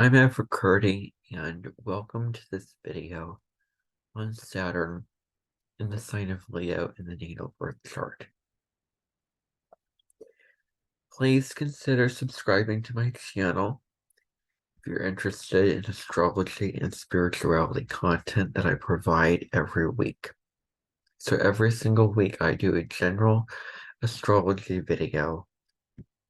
I'm Curdy, and welcome to this video on Saturn in the sign of Leo in the natal birth chart. Please consider subscribing to my channel if you're interested in astrology and spirituality content that I provide every week. So every single week I do a general astrology video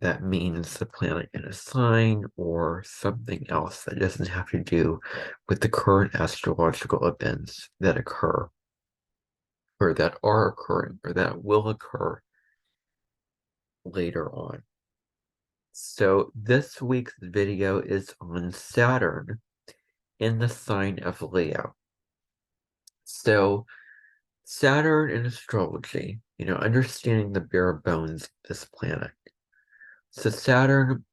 that means the planet in a sign or something else that doesn't have to do with the current astrological events that occur or that are occurring or that will occur later on. So this week's video is on Saturn in the sign of Leo. So Saturn in astrology, understanding the bare bones of this planet. So Saturn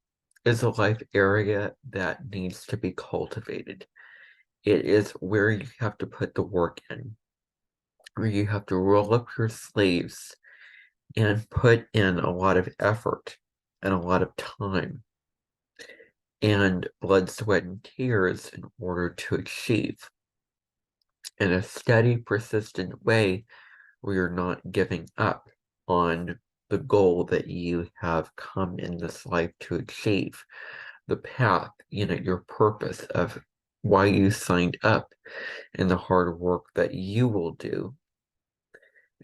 is a life area that needs to be cultivated. It is where you have to put the work in, where you have to roll up your sleeves and put in a lot of effort and a lot of time and blood, sweat, and tears in order to achieve in a steady, persistent way where you're not giving up on the goal that you have come in this life to achieve, the path, your purpose of why you signed up and the hard work that you will do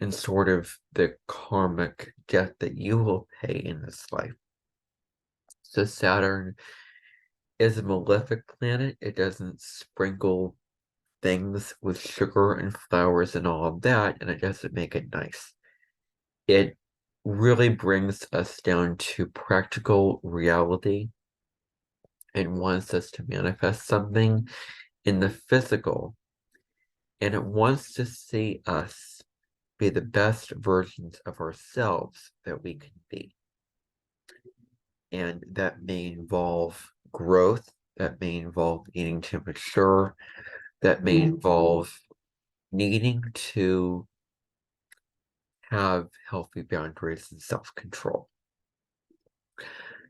and sort of the karmic debt that you will pay in this life. So Saturn is a malefic planet. It doesn't sprinkle things with sugar and flowers and all of that, and it doesn't make it nice. It really brings us down to practical reality and wants us to manifest something in the physical, and it wants to see us be the best versions of ourselves that we can be. And that may involve growth, that may involve needing to mature, that may involve needing to have healthy boundaries and self-control.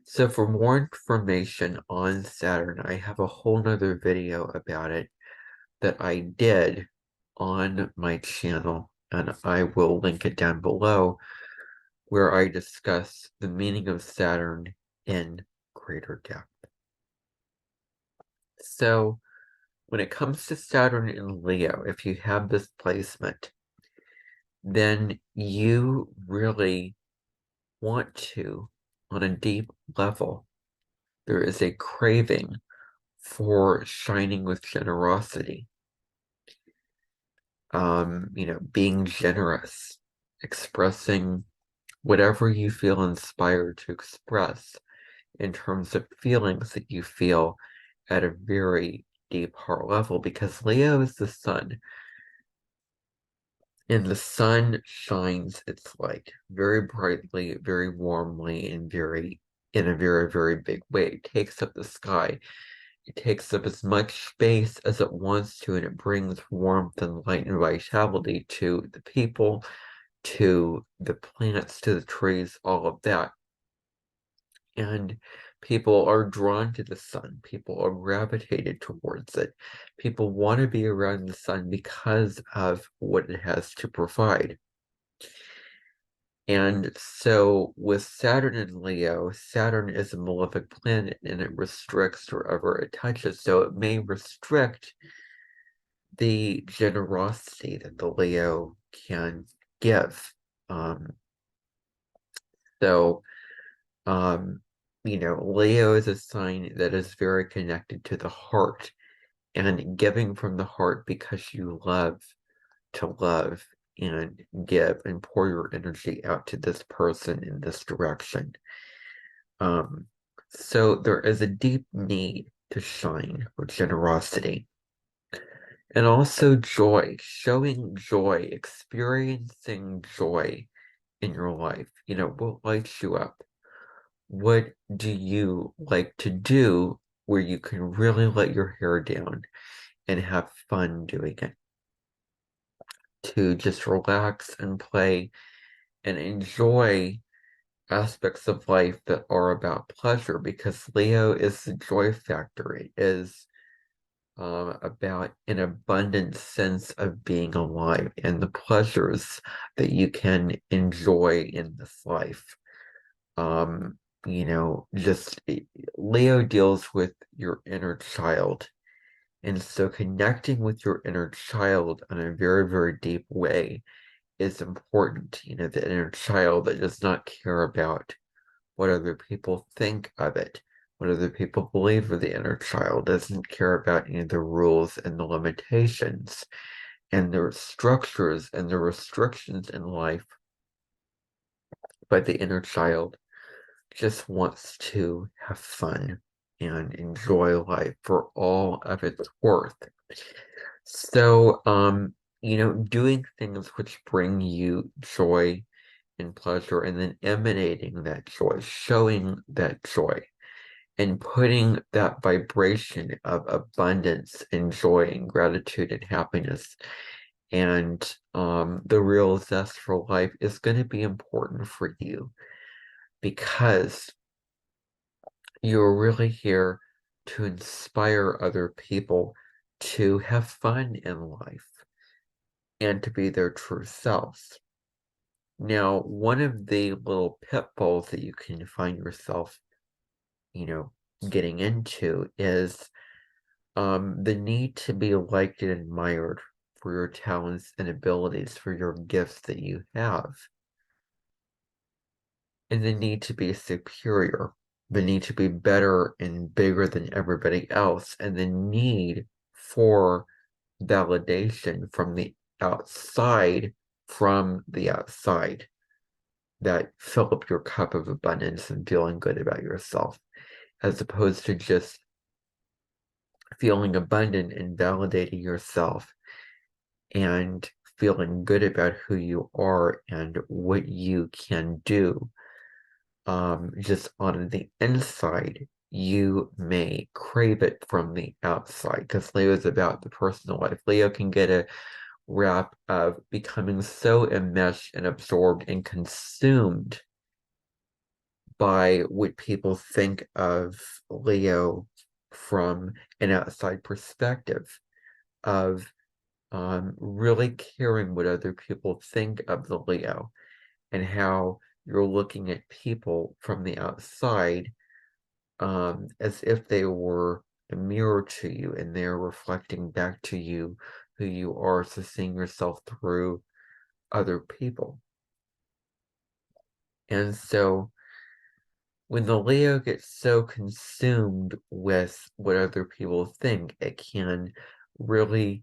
So for more information on Saturn, I have a whole nother video about it that I did on my channel, and I will link it down below, where I discuss the meaning of Saturn in greater depth. So when it comes to Saturn in Leo, if you have this placement, then you really want to, on a deep level, there is a craving for shining with generosity, being generous, expressing whatever you feel inspired to express in terms of feelings that you feel at a very deep heart level, because Leo is the sun, and the sun shines its light very brightly, very warmly, and in a very, very big way. It takes up the sky. It takes up as much space as it wants to, and it brings warmth and light and vitality to the people, to the plants, to the trees, all of that. And people are drawn to the sun. People are gravitated towards it. People want to be around the sun because of what it has to provide. And so with Saturn in Leo, Saturn is a malefic planet and it restricts wherever it touches. So it may restrict the generosity that the Leo can give. Um, so, um, Leo is a sign that is very connected to the heart and giving from the heart because you love to love and give and pour your energy out to this person in this direction. So there is a deep need to shine with generosity. And also joy, showing joy, experiencing joy in your life. What lights you up? What do you like to do where you can really let your hair down and have fun doing it? To just relax and play and enjoy aspects of life that are about pleasure, because Leo is the joy factor. It is about an abundant sense of being alive and the pleasures that you can enjoy in this life. Um, just Leo deals with your inner child. And so connecting with your inner child in a very, very deep way is important. The inner child that does not care about what other people think of it, what other people believe of the inner child, doesn't care about any of the rules and the limitations and the structures and the restrictions in life. But the inner child just wants to have fun and enjoy life for all of its worth. So, doing things which bring you joy and pleasure, and then emanating that joy, showing that joy, and putting that vibration of abundance and joy and gratitude and happiness and the real zest for life is going to be important for you, because you're really here to inspire other people to have fun in life and to be their true selves. Now, one of the little pitfalls that you can find yourself, you know, getting into is the need to be liked and admired for your talents and abilities, for your gifts that you have, and the need to be superior, the need to be better and bigger than everybody else, and the need for validation from the outside that fill up your cup of abundance and feeling good about yourself, as opposed to just feeling abundant and validating yourself and feeling good about who you are and what you can do. Just on the inside, you may crave it from the outside, because Leo is about the personal life. Leo can get a rap of becoming so enmeshed and absorbed and consumed by what people think of Leo from an outside perspective, of really caring what other people think of the Leo, and how you're looking at people from the outside as if they were a mirror to you and they're reflecting back to you who you are, so seeing yourself through other people. And so when the Leo gets so consumed with what other people think, it can really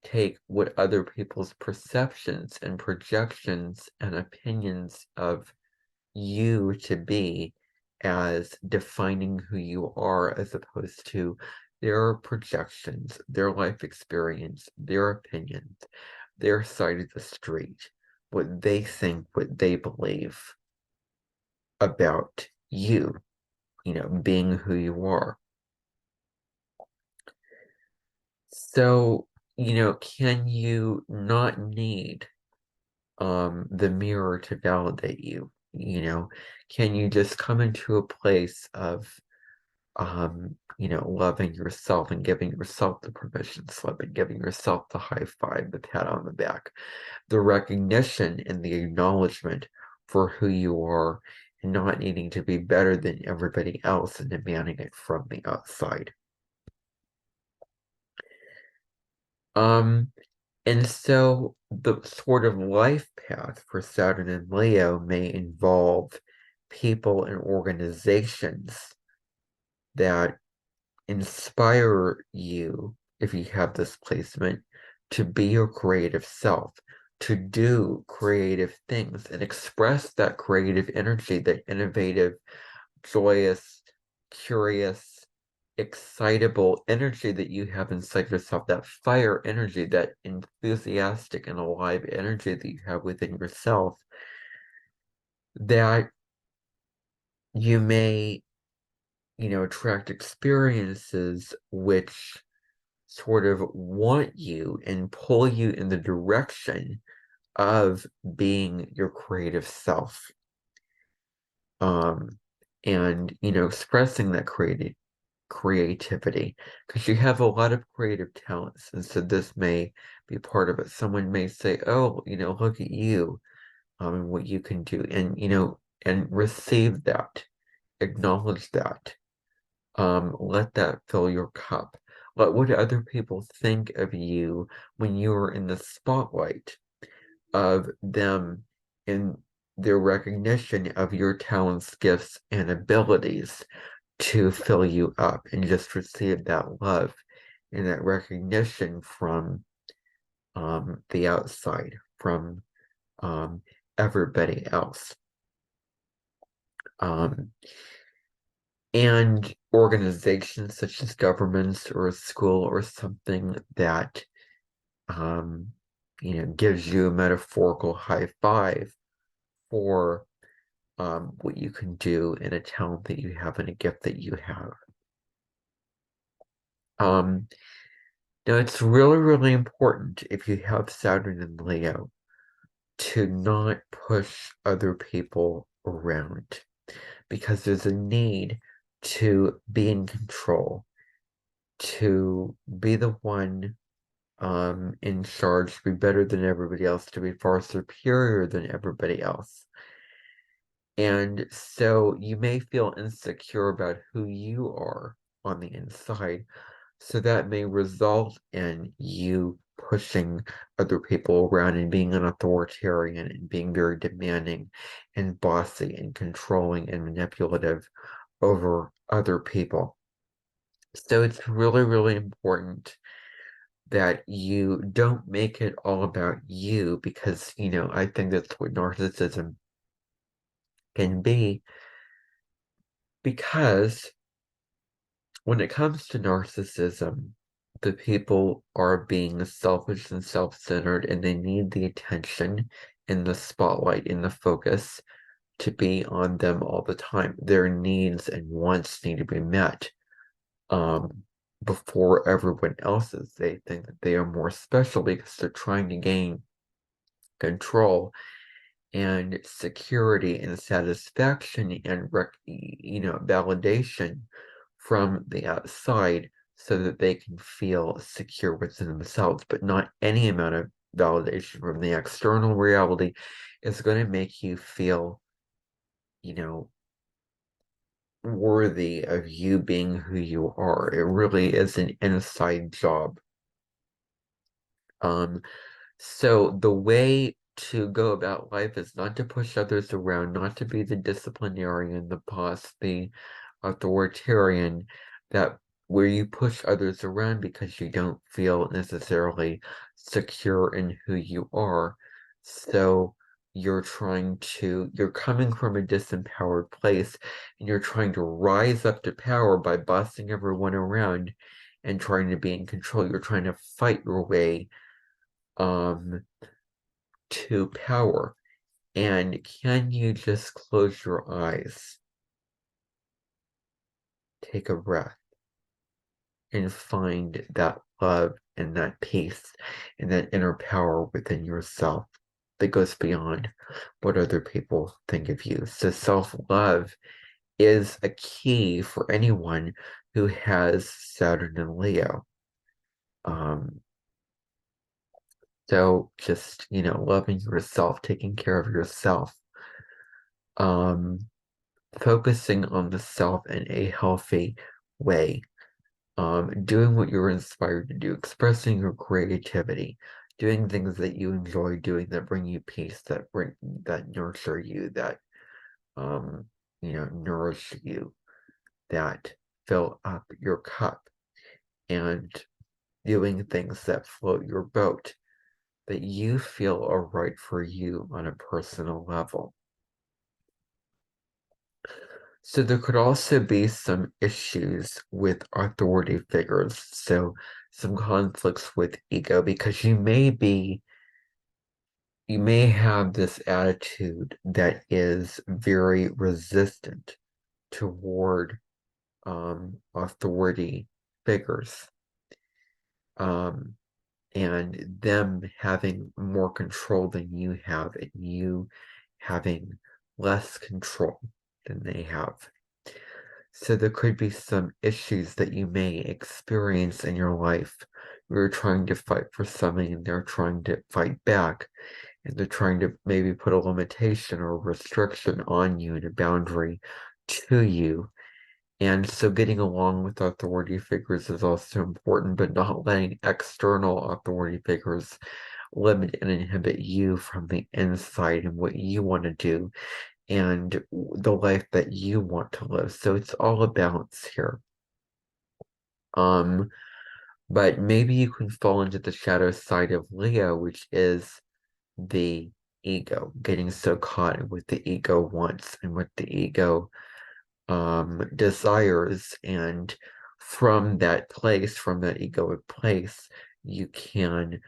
take what other people's perceptions and projections and opinions of you to be as defining who you are, as opposed to their projections, their life experience, their opinions, their side of the street, what they think, what they believe about you, being who you are. So, can you not need the mirror to validate you? Can you just come into a place of loving yourself and giving yourself the permission slip and giving yourself the high five, the pat on the back, the recognition and the acknowledgement for who you are, and not needing to be better than everybody else and demanding it from the outside. Um, and so the sort of life path for Saturn and Leo may involve people and organizations that inspire you, if you have this placement, to be your creative self, to do creative things and express that creative energy, that innovative, joyous, curious, excitable energy that you have inside yourself, that fire energy, that enthusiastic and alive energy that you have within yourself, that you may, attract experiences which sort of want you and pull you in the direction of being your creative self. um, and expressing that creativity, because you have a lot of creative talents, and so this may be part of it. Someone may say, "Oh, look at you, and what you can do," and and receive that, acknowledge that, let that fill your cup. What would other people think of you when you are in the spotlight of them in their recognition of your talents, gifts, and abilities to fill you up, and just receive that love and that recognition from the outside, from um, everybody else. Um, and organizations such as governments or a school or something that um, gives you a metaphorical high five for what you can do and a talent that you have and a gift that you have. Um, Now, it's really, really important if you have Saturn in Leo to not push other people around, because there's a need to be in control, to be the one in charge, to be better than everybody else, to be far superior than everybody else. And so you may feel insecure about who you are on the inside. So that may result in you pushing other people around and being an authoritarian and being very demanding and bossy and controlling and manipulative over other people. So it's really, really important that you don't make it all about you, because, I think that's what narcissism can be, because when it comes to narcissism, the people are being selfish and self-centered, and they need the attention and the spotlight and the focus to be on them all the time. Their needs and wants need to be met um, before everyone else's. They think that they are more special because they're trying to gain control and security and satisfaction and validation from the outside, so that they can feel secure within themselves. But not any amount of validation from the external reality is going to make you feel you know worthy of you being who you are. It really is an inside job. um So the way to go about life is not to push others around, not to be the disciplinarian, the boss, the authoritarian, that where you push others around because you don't feel necessarily secure in who you are. So you're coming from a disempowered place, and you're trying to rise up to power by bossing everyone around and trying to be in control. You're trying to fight your way um to power. And can you just close your eyes, take a breath, and find that love and that peace and that inner power within yourself that goes beyond what other people think of you? So self-love is a key for anyone who has Saturn and Leo. Um, so just, loving yourself, taking care of yourself, um, focusing on the self in a healthy way, doing what you're inspired to do, expressing your creativity, doing things that you enjoy doing, that bring you peace, that nurture you, that um, nourish you, that fill up your cup, and doing things that float your boat, that you feel are right for you on a personal level. So there could also be some issues with authority figures. So some conflicts with ego, because you may have this attitude that is very resistant toward authority figures, um, and them having more control than you have, and you having less control. than they have. So there could be some issues that you may experience in your life. You're trying to fight for something and they're trying to fight back, and they're trying to maybe put a limitation or a restriction on you and a boundary to you. And so getting along with authority figures is also important, but not letting external authority figures limit and inhibit you from the inside and what you want to do and the life that you want to live. So it's all a balance here. Um, but maybe you can fall into the shadow side of Leo, which is the ego, getting so caught with the ego wants and what the ego desires, and from that place, from that egoic place, you can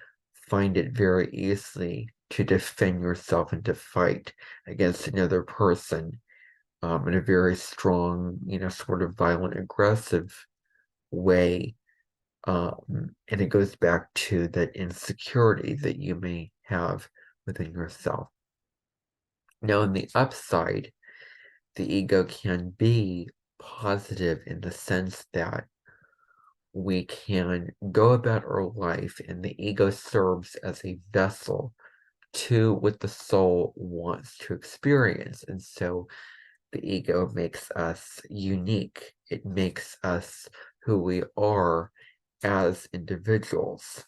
find it very easily to defend yourself and to fight against another person in a very strong, sort of violent, aggressive way. And it goes back to that insecurity that you may have within yourself. Now, on the upside, the ego can be positive in the sense that we can go about our life and the ego serves as a vessel to what the soul wants to experience. And so the ego makes us unique. It makes us who we are as individuals.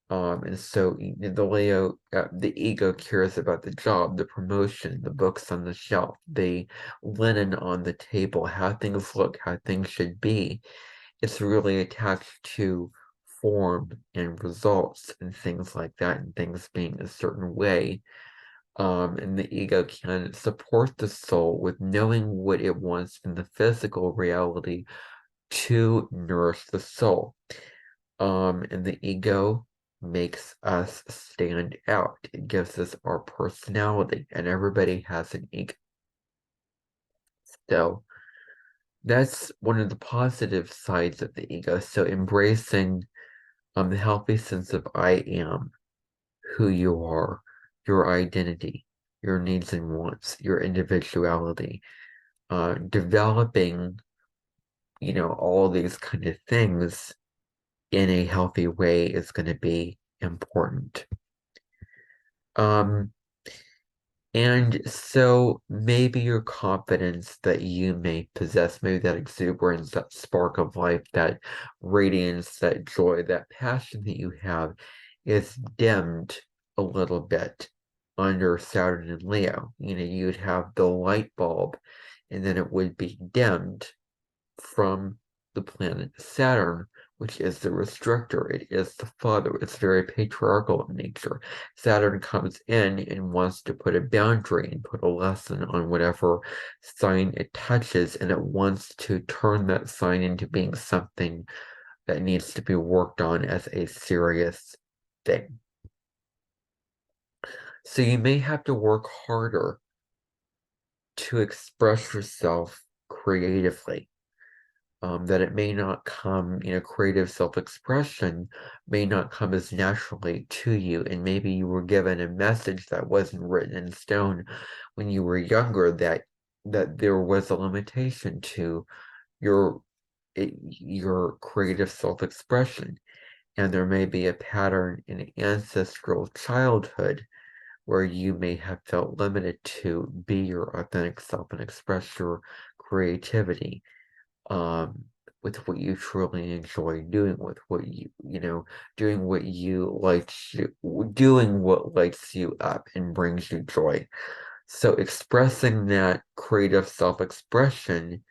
And so the ego cares about the job, the promotion, the books on the shelf, the linen on the table, how things look, how things should be. It's really attached to form and results and things like that, and things being a certain way. And the ego can support the soul with knowing what it wants in the physical reality to nourish the soul. And the ego makes us stand out. It gives us our personality, and everybody has an ego. So that's one of the positive sides of the ego. So embracing the healthy sense of I am who you are, your identity, your needs and wants, your individuality, developing, all these kind of things in a healthy way is going to be important. Um, and so maybe your confidence that you may possess, maybe that exuberance, that spark of life, that radiance, that joy, that passion that you have is dimmed a little bit under Saturn and Leo. You'd have the light bulb and then it would be dimmed from the planet Saturn, which is the restrictor. It is the father. It's very patriarchal in nature. Saturn comes in and wants to put a boundary and put a lesson on whatever sign it touches, and it wants to turn that sign into being something that needs to be worked on as a serious thing. So you may have to work harder to express yourself creatively. That it may not come, creative self-expression may not come as naturally to you, and maybe you were given a message that wasn't written in stone when you were younger, that there was a limitation to your your creative self-expression, and there may be a pattern in ancestral childhood where you may have felt limited to be your authentic self and express your creativity with what you truly enjoy doing, with what doing what you like, doing what lights you up and brings you joy. So expressing that creative self-expression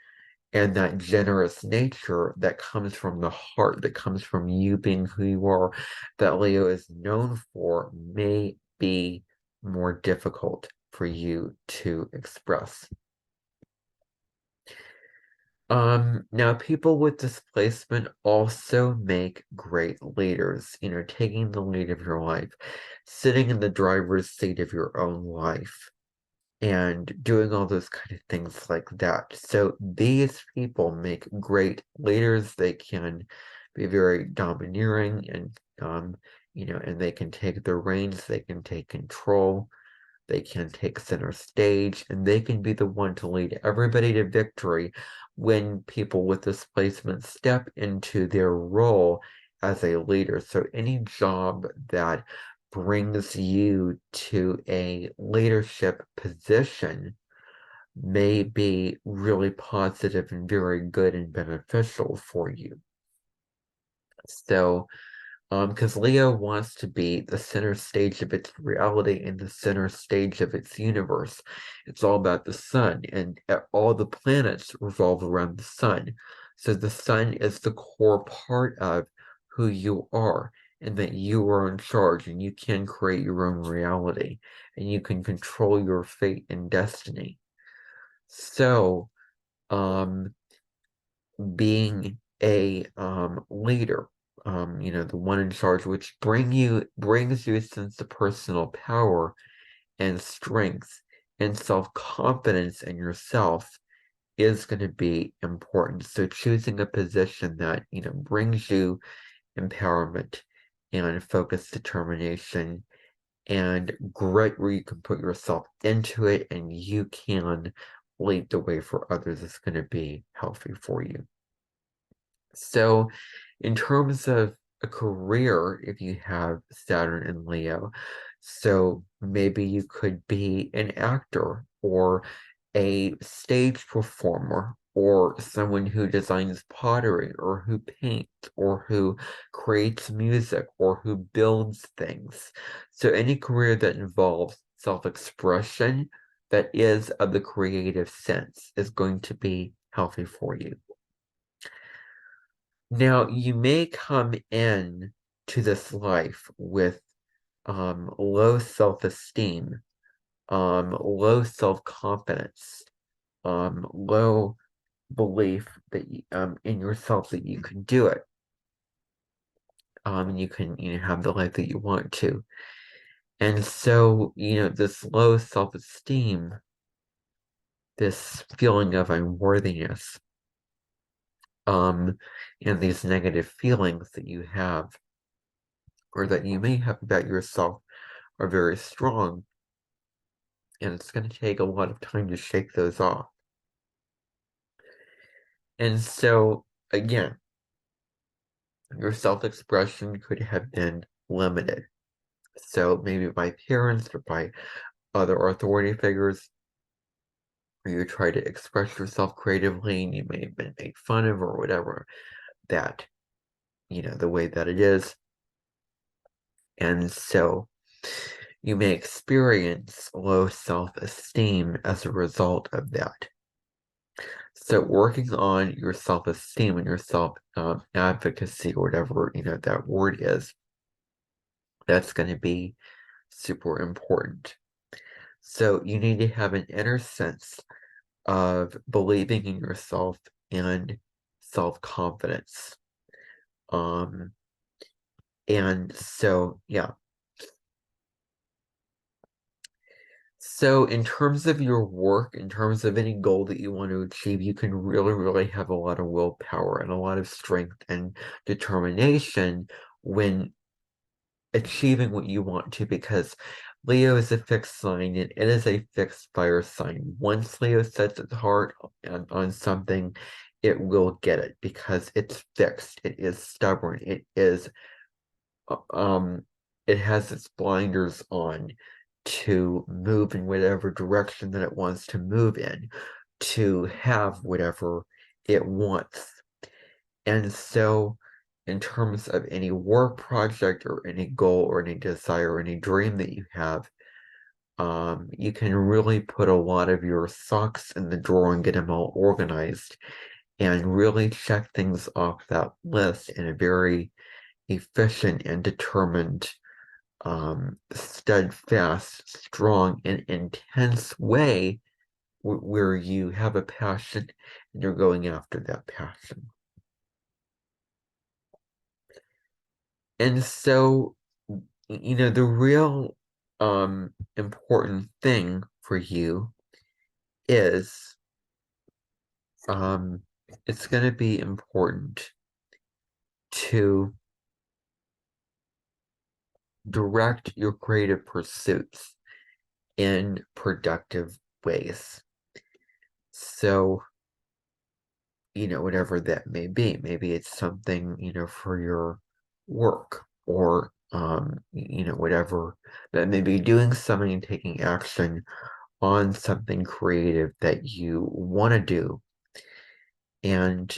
and that generous nature that comes from the heart, that comes from you being who you are, that Leo is known for, may be more difficult for you to express. Now people with displacement also make great leaders, taking the lead of your life, sitting in the driver's seat of your own life, and doing all those kind of things like that. So these people make great leaders. They can be very domineering and and they can take the reins, they can take control. They can take center stage, and they can be the one to lead everybody to victory when people with displacement step into their role as a leader. So any job that brings you to a leadership position may be really positive and very good and beneficial for you. So, because Leo wants to be the center stage of its reality and the center stage of its universe. It's all about the sun, and all the planets revolve around the sun. So the sun is the core part of who you are, and that you are in charge, and you can create your own reality, and you can control your fate and destiny. So, um, being a leader, the one in charge, which brings you a sense of personal power and strength and self-confidence in yourself is going to be important. So choosing a position that, brings you empowerment and focused determination and grit where you can put yourself into it and you can lead the way for others is going to be healthy for you. So, in terms of a career, if you have Saturn and Leo, so maybe you could be an actor or a stage performer or someone who designs pottery or who paints or who creates music or who builds things. So, any career that involves self-expression that is of the creative sense is going to be healthy for you. Now, you may come in to this life with low self-esteem, low self-confidence, low belief that in yourself that you can do it, and you can have the life that you want to. And so, this low self-esteem, this feeling of unworthiness, and these negative feelings that you have or that you may have about yourself are very strong, and it's going to take a lot of time to shake those off. And so, again, your self-expression could have been limited. So maybe by parents or by other authority figures, or you try to express yourself creatively and you may have been made fun of or whatever, that, the way that it is. And so you may experience low self-esteem as a result of that. So working on your self-esteem and your self-advocacy or whatever, that word is, that's going to be super important. So you need to have an inner sense of believing in yourself and self-confidence. And so, yeah. So in terms of your work, in terms of any goal that you want to achieve, you can really, really have a lot of willpower and a lot of strength and determination when achieving what you want to, because Leo is a fixed sign and it is a fixed fire sign. Once Leo sets its heart on something, it will get it because it's fixed. It is stubborn. Um, it has its blinders on to move in whatever direction that it wants to move in, to have whatever it wants. And so, in terms of any work project or any goal or any desire or any dream that you have, you can really put a lot of your socks in the drawer and get them all organized and really check things off that list in a very efficient and determined, steadfast, strong, and intense way where you have a passion and you're going after that passion. And so, the real important thing for you is it's going to be important to direct your creative pursuits in productive ways. So, whatever that may be, maybe it's something, for your work or, whatever, that maybe doing something and taking action on something creative that you want to do, and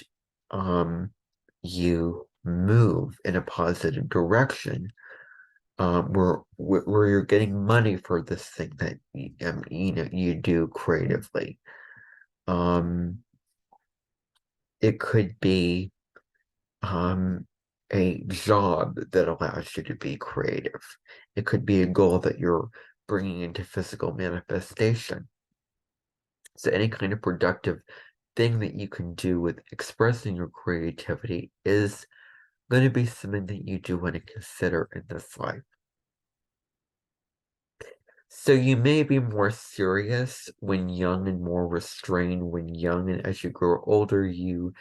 you move in a positive direction, where you're getting money for this thing that you do creatively. Um, it could be a job that allows you to be creative. It could be a goal that you're bringing into physical manifestation. So any kind of productive thing that you can do with expressing your creativity is going to be something that you do want to consider in this life. So you may be more serious when young and more restrained when young, and as you grow older, you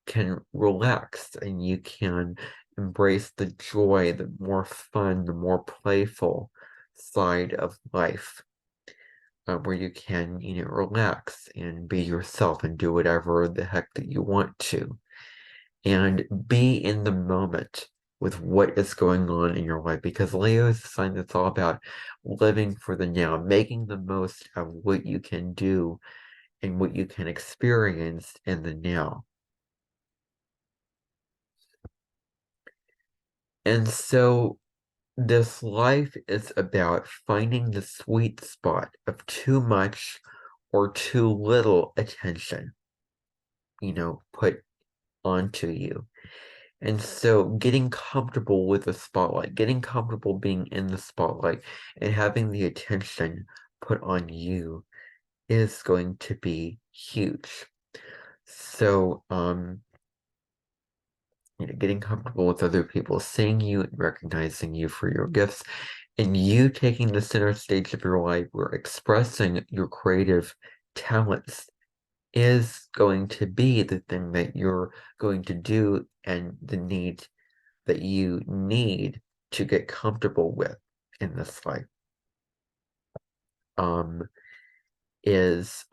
can relax and you can embrace the joy, the more fun, the more playful side of life, where you can, relax and be yourself and do whatever the heck that you want to, and be in the moment with what is going on in your life, because Leo is a sign that's all about living for the now, making the most of what you can do and what you can experience in the now. And so this life is about finding the sweet spot of too much or too little attention, put onto you. And so getting comfortable with the spotlight, getting comfortable being in the spotlight and having the attention put on you is going to be huge. So, getting comfortable with other people seeing you and recognizing you for your gifts, and you taking the center stage of your life where expressing your creative talents is going to be the thing that you're going to do, and the need that you need to get comfortable with in this life, um, is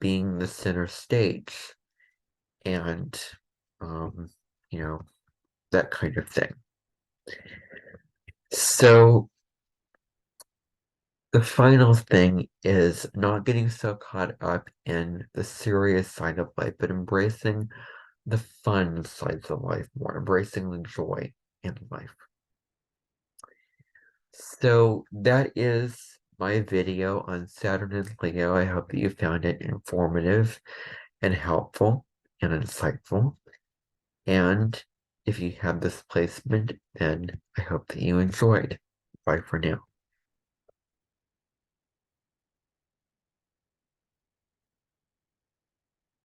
being the center stage, and um, you know, that kind of thing. So the final thing is not getting so caught up in the serious side of life, but embracing the fun sides of life more, embracing the joy in life. So that is my video on Saturn and Leo. I hope that you found it informative and helpful and insightful. And if you have this placement, then I hope that you enjoyed. Bye for now.